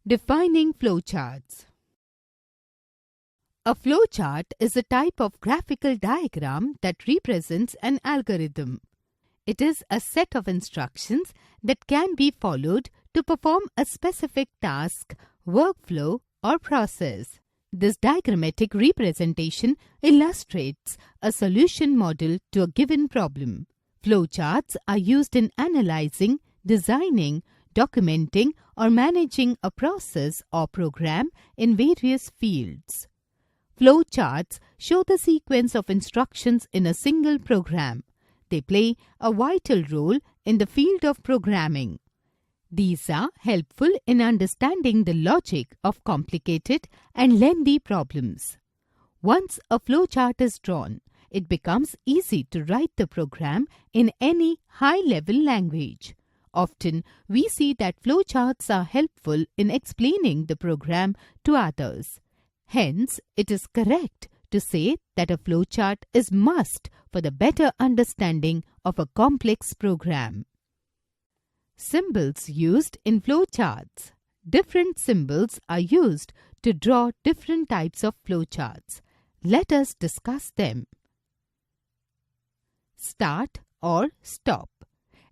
Defining flowcharts. A flowchart is a type of graphical diagram that represents an algorithm. It is a set of instructions that can be followed to perform a specific task, workflow, or process. This diagrammatic representation illustrates a solution model to a given problem. Flowcharts are used in analyzing, designing, documenting, or managing a process or program in various fields. Flowcharts show the sequence of instructions in a single program. They play a vital role in the field of programming. These are helpful in understanding the logic of complicated and lengthy problems. Once a flowchart is drawn, it becomes easy to write the program in any high-level language. Often, we see that flowcharts are helpful in explaining the program to others. Hence, it is correct to say that a flowchart is must for the better understanding of a complex program. Symbols used in flowcharts. Different symbols are used to draw different types of flowcharts. Let us discuss them. Start or stop.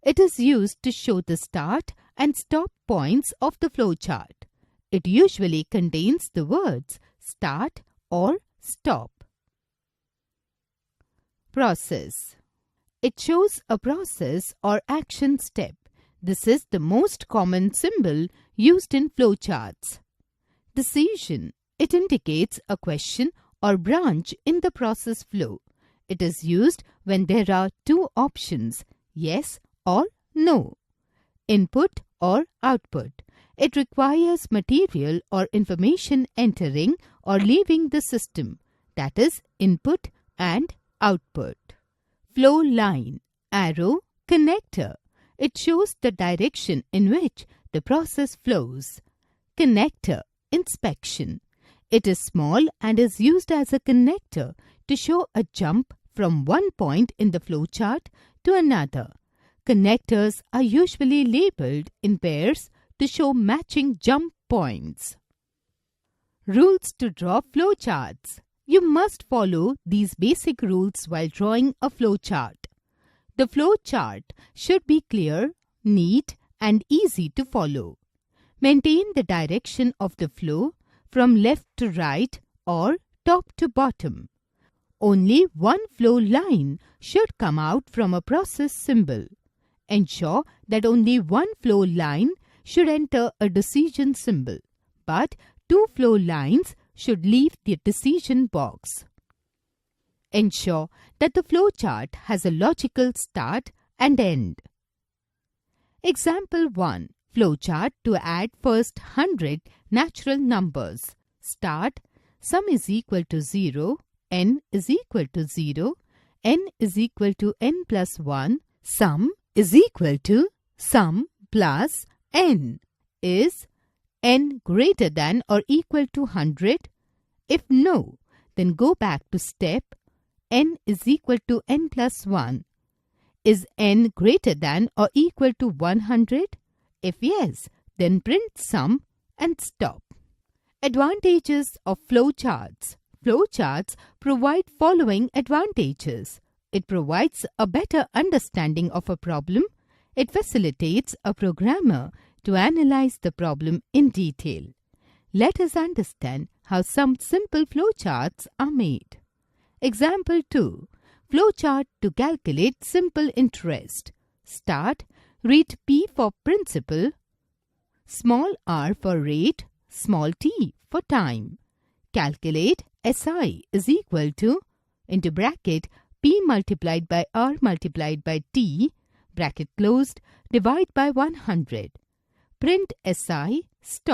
It is used to show the start and stop points of the flowchart. It usually contains the words start or stop. Process. It shows a process or action step. This is the most common symbol used in flowcharts. Decision. It indicates a question or branch in the process flow. It is used when there are two options, yes or no. Input or output. It requires material or information entering or leaving the system, that is, input and output. Flow line, arrow, connector. It shows the direction in which the process flows. Connector, inspection. It is small and is used as a connector to show a jump from one point in the flowchart to another. Connectors are usually labeled in pairs to show matching jump points. Rules to draw flowcharts. You must follow these basic rules while drawing a flowchart. The flowchart should be clear, neat, and easy to follow. Maintain the direction of the flow from left to right or top to bottom. Only one flow line should come out from a process symbol. Ensure that only one flow line should enter a decision symbol, but two flow lines should leave the decision box. Ensure that the flowchart has a logical start and end. Example 1. Flowchart to add first 100 natural numbers. Start. Sum is equal to 0, n is equal to 0, n is equal to n plus 1, sum is equal to sum plus n. Is n greater than or equal to 100? If no, then go back to step n is equal to n plus 1. Is n greater than or equal to 100? If yes, then print sum and stop. Advantages of flowcharts. Flowcharts provide following advantages. It provides a better understanding of a problem. It facilitates a programmer to analyze the problem in detail. Let us understand how some simple flowcharts are made. Example 2. Flowchart to calculate simple interest. Start. Read P for principal, small r for rate, small t for time. Calculate SI is equal to, into bracket, P multiplied by R multiplied by T, bracket closed, divide by 100. Print SI, stop.